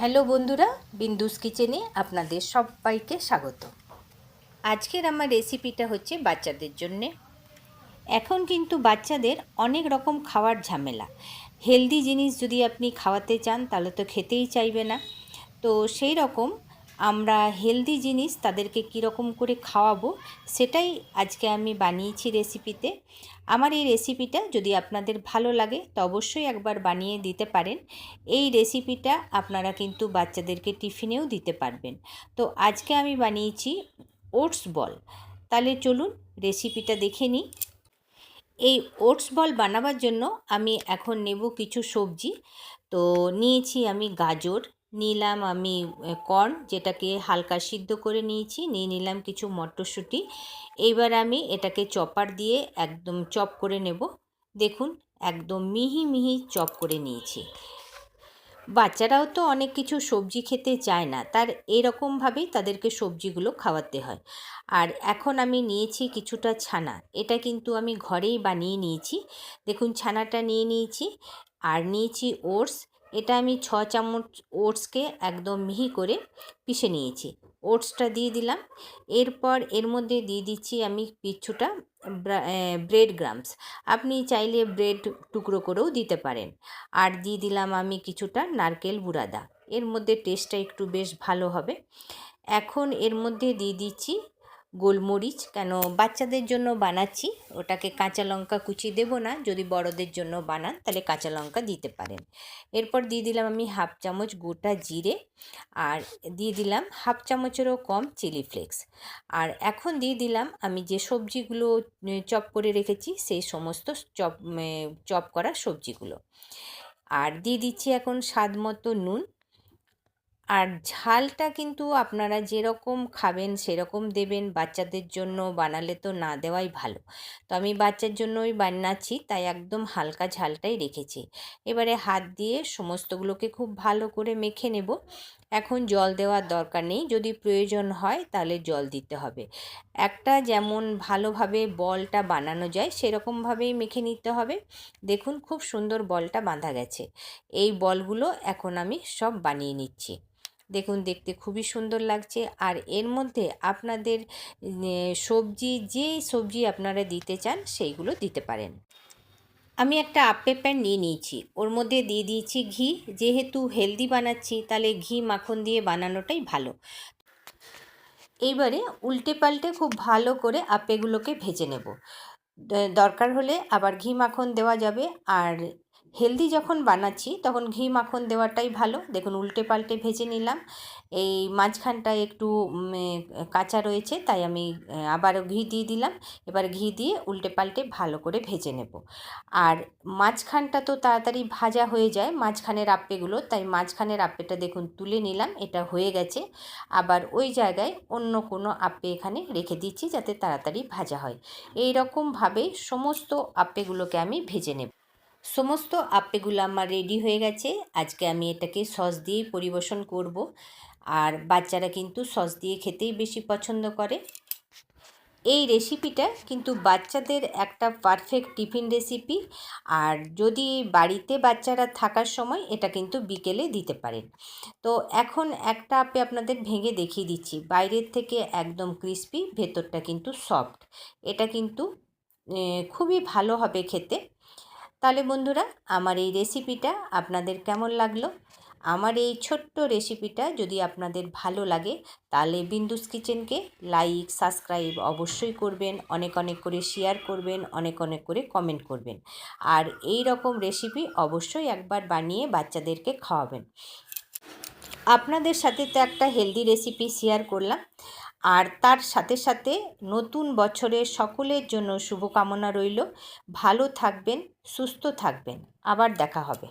Hello বন্ধুরা, বিন্দুস কিচেনে আপনাদের সবাইকে স্বাগত। আজকের আমার রেসিপিটা হচ্ছে বাচ্চাদের জন্যে। এখন কিন্তু বাচ্চাদের অনেক রকম খাওয়ার ঝামেলা। হেলদি জিনিস যদি আপনি খাওয়াতে চান তাহলে তো খেতেই চাইবে না। তো সেই রকম আমরা হেলদি জিনিস তাদেরকে কীরকম করে খাওয়াবো সেটাই আজকে আমি বানিয়েছি রেসিপিতে। আমার এই রেসিপিটা যদি আপনাদের ভালো লাগে তো অবশ্যই একবার বানিয়ে দিতে পারেন। এই রেসিপিটা আপনারা কিন্তু বাচ্চাদেরকে টিফিনেও দিতে পারবেন। তো আজকে আমি বানিয়েছি ওটস বল। তাহলে চলুন রেসিপিটা দেখে নিই। এই ওটস বল বানাবার জন্য আমি এখন নেব কিছু সবজি। তো নিয়েছি আমি গাজর, নিলাম আমি কর্ন যেটাকে হালকা সিদ্ধ করে নিয়েছি, নিয়ে নিলাম কিছু মটরশুঁটি। এইবার আমি এটাকে চপার দিয়ে একদম চপ করে নেব। দেখুন একদম মিহি মিহি চপ করে নিয়েছি। বাচ্চারাও তো অনেক কিছু সবজি খেতে চায় না, তার এরকমভাবেই তাদেরকে সবজিগুলো খাওয়াতে হয়। আর এখন আমি নিয়েছি কিছুটা ছানা, এটা কিন্তু আমি ঘরেই বানিয়ে নিয়েছি। দেখুন ছানাটা নিয়ে নিয়েছি। আর নিয়েছি ওটস, এটা আমি 6 চামচ ওটসকে একদম মিহি করে পিষে নিয়েছি। ওটসটা দিয়ে দিলাম। এরপর এর মধ্যে দিয়ে দিচ্ছি আমি কিছুটা ব্রেড গ্রামস। আপনি চাইলে ব্রেড টুকরো করেও দিতে পারেন। আর দিয়ে দিলাম আমি কিছুটা নারকেল বুরাদা, এর মধ্যে টেস্টটা একটু বেশ ভালো হবে। এখন এর মধ্যে দিয়ে দিচ্ছি গোলমরিচ, কেন বাচ্চাদের জন্য বানাচ্ছি, ওটাকে কাঁচা লঙ্কা কুচি দেব না। যদি বড়দের জন্য বানান তাহলে কাঁচা লঙ্কা দিতে পারেন। এরপর দিয়ে দিলাম আমি হাফ চামচ গোটা জিরে, আর দিয়ে দিলাম হাফ চামচেরও কম চিলি ফ্লেক্স। আর এখন দিয়ে দিলাম আমি যে সবজিগুলো চপ করে রেখেছি সেই সমস্ত চপ করা সবজিগুলো। আর দিয়ে দিচ্ছি এখন স্বাদ মতো নুন। আর ঝালটা কিন্তু আপনারা যেরকম খাবেন সেরকম দেবেন, বাচ্চাদের জন্য বানালে তো না দেওয়াই ভালো। তো আমি বাচ্চার জন্যই বানাচ্ছি, তাই একদম হালকা ঝালটাই রেখেছি। এবারে হাত দিয়ে সমস্তগুলোকে খুব ভালো করে মেখে নেব। এখন জল দেওয়ার দরকার নেই, যদি প্রয়োজন হয় তাহলে জল দিতে হবে। একটা যেমন ভালোভাবে বলটা বানানো যায় সেরকমভাবেই মেখে নিতে হবে। দেখুন খুব সুন্দর বলটা বাঁধা গেছে। এই বলগুলো এখন আমি সব বানিয়ে নিচ্ছি। দেখুন দেখতে খুবই সুন্দর লাগছে। আর এর মধ্যে আপনাদের সবজি, যে সবজি আপনারা দিতে চান সেইগুলো দিতে পারেন। আমি একটা আপে প্যান নিয়ে নিয়েছি, ওর মধ্যে দিয়ে দিয়েছি ঘি। যেহেতু হেলদি বানাচ্ছি তাহলে ঘি মাখন দিয়ে বানানোটাই ভালো। এইবারে উল্টে পাল্টে খুব ভালো করে আপেগুলোকে ভেজে নেব। দরকার হলে আবার ঘি মাখন দেওয়া যাবে। আর হেলদি যখন বানাচ্ছি তখন ঘি মাখন দেওয়াটাই ভালো। দেখুন উল্টে পাল্টে ভেজে নিলাম। এই মাঝখানটা একটু কাঁচা রয়েছে, তাই আমি আবারও ঘি দিয়ে দিলাম। এবার ঘি দিয়ে উল্টে পাল্টে ভালো করে ভেজে নেব। আর মাঝখানটা তো তাড়াতাড়ি ভাজা হয়ে যায় মাঝখানের আপেগুলো, তাই মাঝখানের আপেটা দেখুন তুলে নিলাম, এটা হয়ে গেছে। আবার ওই জায়গায় অন্য কোনো আপে এখানে রেখে দিচ্ছি যাতে তাড়াতাড়ি ভাজা হয়। এই রকমভাবেই সমস্ত আপেগুলোকে আমি ভেজে নেব। সমস্ত আপেগুলো আমার রেডি হয়ে গেছে। আজকে আমি এটাকে সস দিয়েই পরিবেশন করব। আর বাচ্চারা কিন্তু সস দিয়ে খেতেই বেশি পছন্দ করে। এই রেসিপিটা কিন্তু বাচ্চাদের একটা পারফেক্ট টিফিন রেসিপি। আর যদি বাড়িতে বাচ্চারা থাকার সময় এটা কিন্তু বিকেলে দিতে পারেন। তো এখন একটা আপে আপনাদের ভেঙে দেখিয়ে দিচ্ছি। বাইরের থেকে একদম ক্রিস্পি, ভেতরটা কিন্তু সফট। এটা কিন্তু খুবই ভালো হবে খেতে। তাহলে বন্ধুরা, আমার এই রেসিপিটা আপনাদের কেমন লাগলো? আমার এই ছোট্ট রেসিপিটা যদি আপনাদের ভালো লাগে তাহলে বিন্দুস কিচেনকে লাইক, সাবস্ক্রাইব অবশ্যই করবেন, অনেক অনেক করে শেয়ার করবেন, অনেক অনেক করে কমেন্ট করবেন। আর এই রকম রেসিপি অবশ্যই একবার বানিয়ে বাচ্চাদেরকে খাওয়াবেন। আপনাদের সাথে তো একটা হেলদি রেসিপি শেয়ার করলাম। আর তার সাথে সাথে নতুন বছরের সকলের জন্য শুভকামনা রইল। ভালো থাকবেন, সুস্থ থাকবেন। আবার দেখা হবে।